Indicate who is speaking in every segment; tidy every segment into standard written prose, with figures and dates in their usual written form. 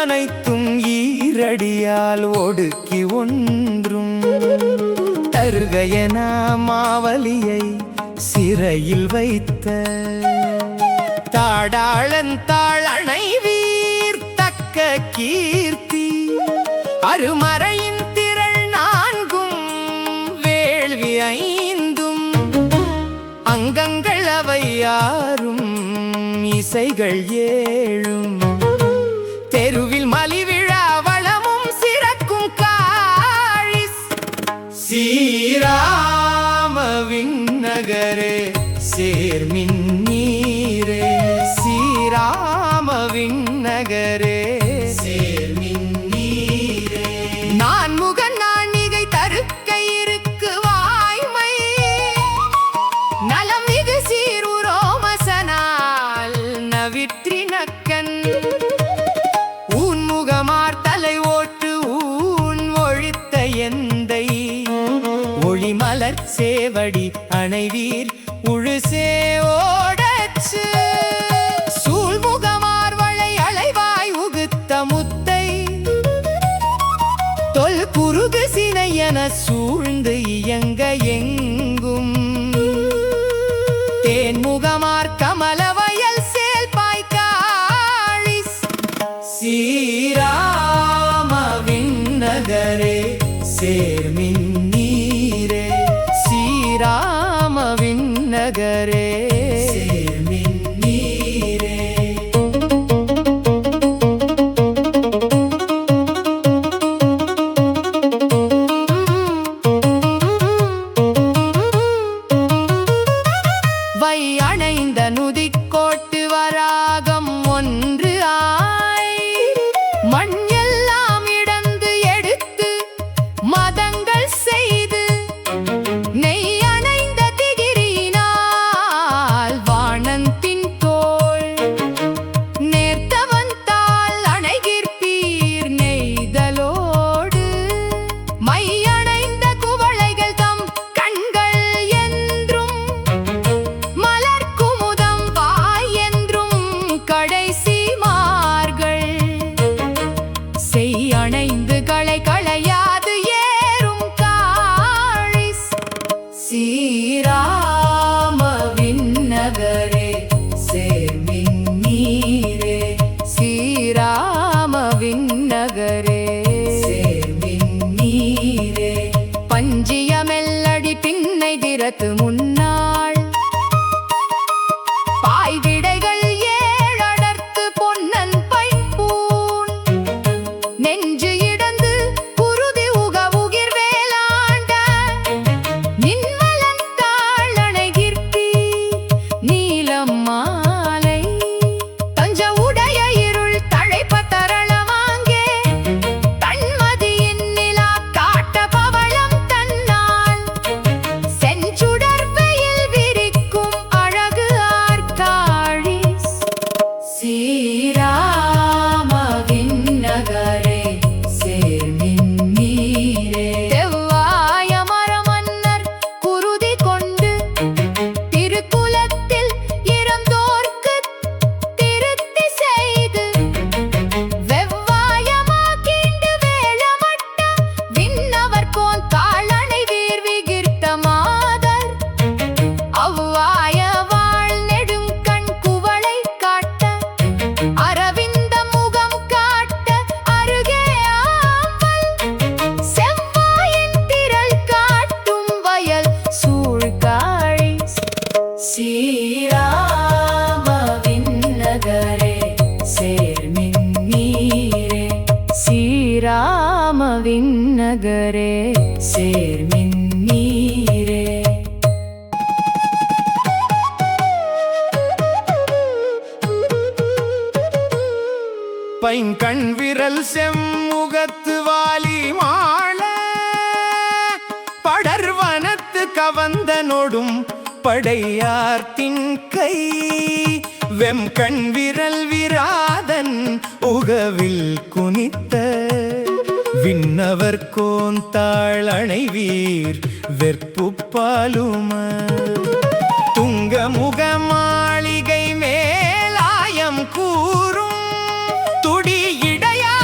Speaker 1: அனைத்தும் ஈரடியால் ஒடுக்கி ஒன்றும் தருகையன மாவலியை சிறையில் வைத்த தாடாளன் தாழனை வீர் தக்க கீர்த்தி அருமறையின் திரள் நான்கும் வேள்வி ஐந்தும் அங்கங்கள் அவை ஆறும் இசைகள் ஏழும் தெருவில் மலிவிழா வளமும் சிறக்கும் காழிஸ் சீராமவின் நகரே சேர்மின் நீரே சீராமவின் நகரே சேர்மின் நீரே நான் முகன் நாணிகை தருக்கை இருக்கு வாய்மை நலம் மிகு சீருரோமசனால் நவிற்றினக்கன் ஊன் முகமார் தலை ஓட்டு ஊன் ஒழித்த எந்தை ஒளிமலர் சேவடி அணைவீர் உழுசே ஓடச்சு சூழ்முகமார் வளை அலைவாய் உகுத்த முத்தை தொல் குறுகு சினை என சூழ்ந்து இயங்க எங்கும் தேன்முகமார் கமல வயல் சேல்பாய் காழிஸ் சீராமவின் நகரே சேர்மின் நீரே சீராமவின் நகரே சேர்மின் நீரே வை அணைந்த நுதிக்கோட்டு வராகம் ஒன்று ஆய் மண் எல்லாம் இடந்து எடுத்து மதங்கள் செய்து நெய் அணைந்த திகிரியினால் வானந்தின் தோள் நேர்த்தவன் தாள் அணைகிற்பீர் நெய்தலோடு மை அணைந்த குவளைகள் தம் கண்கள் என்றும் மலர் குமுதம் வாய் என்றும் கடைசி மார்கள் செய் அணைந்து களை களையாது ஏறும் காழிஸ் சீராமவின் நகரே சேர்மின் நீரே சீராமவின் நகரே சேர்மின் நீரே பஞ்சியமெல்லடி பின்னை திறத்து முன்னாள் பாய்விடைகள் ஏழடர்த்து பொன்னன் பைம்பூன் நெஞ்சு இடந்து குருதி உகவுகிர் வேலாண்ட நின்மலன் தாழணைகிற்பி நீலம் மாலை தஞ்ச உடைய இருள் தழைப்ப தரளமாங்கே தன்மதியின் நிலா காட்ட பவளம் தன்னால் செஞ்சுடர் வெயில் விரிக்கும் அழகு ஆர்காழிஸ் சீராமவின் நகரே சேர்மின் நீரே செவ்வாய மரமன்னர் குருதி கொண்டு திருக்குலத்தில் இறந்தோர்க்கு திருத்தி செய்து வெவ்வாயமாக்கீண்டு வேளமட்ட விண்ணவர் கோன் தாளனை வீர் விகிர்த்த மாதர் அவ்வாய வாழ் நெடுங்கண் குவளை காட்ட அரவிந்த முகம் காட்ட அருகே ஆம்பல் செவ்வாயின் திரள் காட்டும் வயல் சூழ்காழிஸ் சீராமவின் நகரே சேர்மின் நீரே சீராமவின் நகரே சேர்மின் நீரே பைங்கண் விரல் செம்முகத்து வாலி மாள படர்வனத்து கவந்த நொடும் படையார்த்தின் கை வெம்கண் விரல் விராதன் உகவில் குனித்த விண்ணவர் கோந்தாள் அணைவீர் வெற்பு பாலும துங்க முக மாளிகை மேலாயம் கூறும் துடி இடையா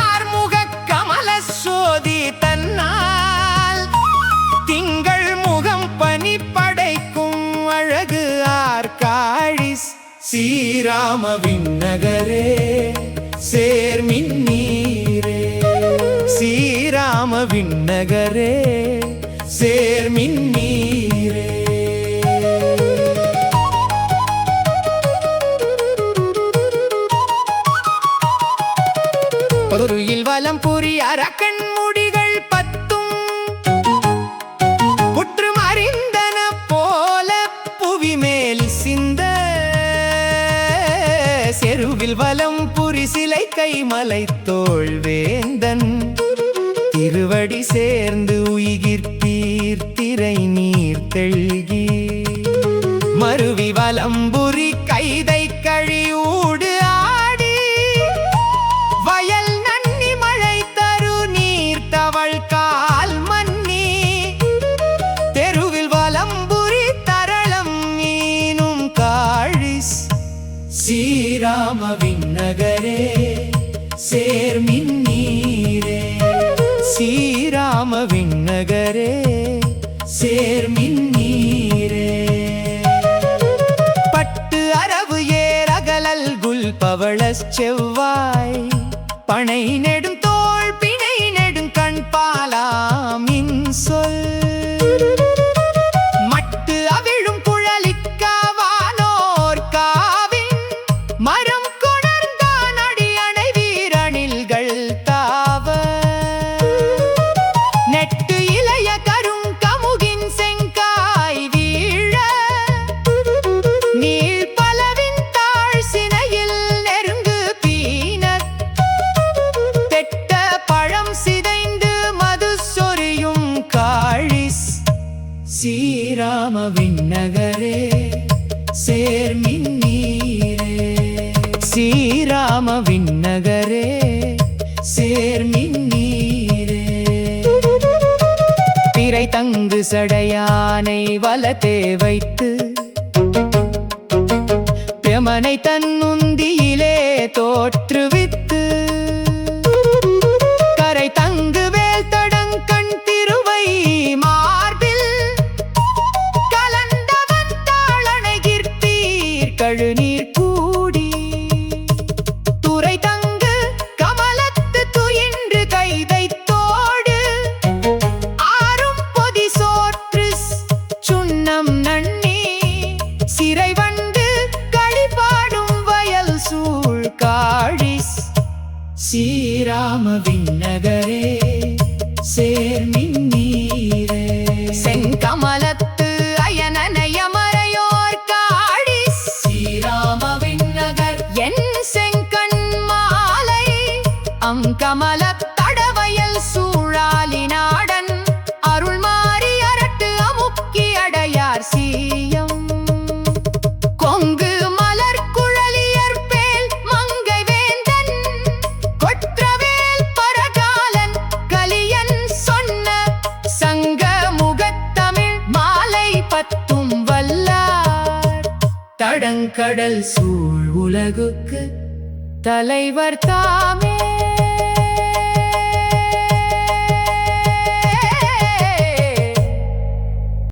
Speaker 1: ஸ்ரீராம விண்ணகரே சேர்மின் நீரே ஸ்ரீராம விண்ணகரே சேர்மின் நீரே பொருளில் வலம் புரி அரக்கன் முடிகள் பத்தும் புற்றும் அறிந்தன போல புவி மேல் சிந்த செருவில் வலம் புரி சிலை கைமலை தோள் வேந்தன் திருவடி சேர்ந்து உயிர்ப்பீர் திரை நீர் தெள்கி மருவி வலம்புரி கைதை கழியூடு ஆடி வயல் நன்னி மழை தரு நீர் தவள் கால் மன்னி தெருவில் வலம்புரி தரளம் மீனும் காழிஸ் ஸ்ரீராம விண்ணகரே சேர்மின் நீரே ஸ்ரீராம விண்ணகரே சேர்மின் நீரே பட்டு அரவு ஏரகலல் குல் பவளச் செவ்வாய் பனை நெடும் தோள் பிணை நெடும் கண் பாலாமின் சொல் மட்டு அவிழும் குழலிக்காவானோர் காவின் மரம் கொணர்ந்தான் அடியணை வீரணில்கள் தாவ நெட்டு இளைய கரும் கமுகின் செங்காய் வீழ நீள் பலவின் தாழ் சினையில் நெருங்கு பீனத் தெட்ட பழம் சிதைந்து மது சொரியும் காழிஸ் ஸ்ரீராம விண்ணகரே சேர்மின் நீரே ஸ்ரீராம விண்ணகரே சேர்மின் நீரே திரை தங்கு சடையானை வலத்தே வைத்து பிரமனை தன்னுந்தியிலே தோற்றுவித்து கரை தங்கு வேல் தடங்கண் திருவை மார்பில் கலந்தவன் தாளனை கிர்த்தீர் கழுநீர் கூடி துறை தங்கு கமலத்து துயின்று கைதை தோடு ஆறும் பொதி சோற்று சுண்ணம் நன்னி சிறை வண்டு களிப்பாடும் வயல் சூழ் காழிஸ் ஸ்ரீராம விண்ணகரே சேர்மின் நீரே செங்கமலத்து அயனனையமரையோர் காழிஸ் ஸ்ரீராம விண்ணகர் என் செங்கண் மாலை அங்கமலத் தடவயல் சூழாலி நாடன் அருள் மாறி அரட்டு அமுக்கி அடையார் சீயம் கொங்கு மலர் குழலியர் பேல் மங்கை வேந்தன் கொற்றவேல் பரகாலன் கலியன் சொன்ன சங்க முகத்தமிழ் மாலை பத்தும் வல்லார் தடங்கடல் சூழ் உலகுக்கு தலைவர் தாமே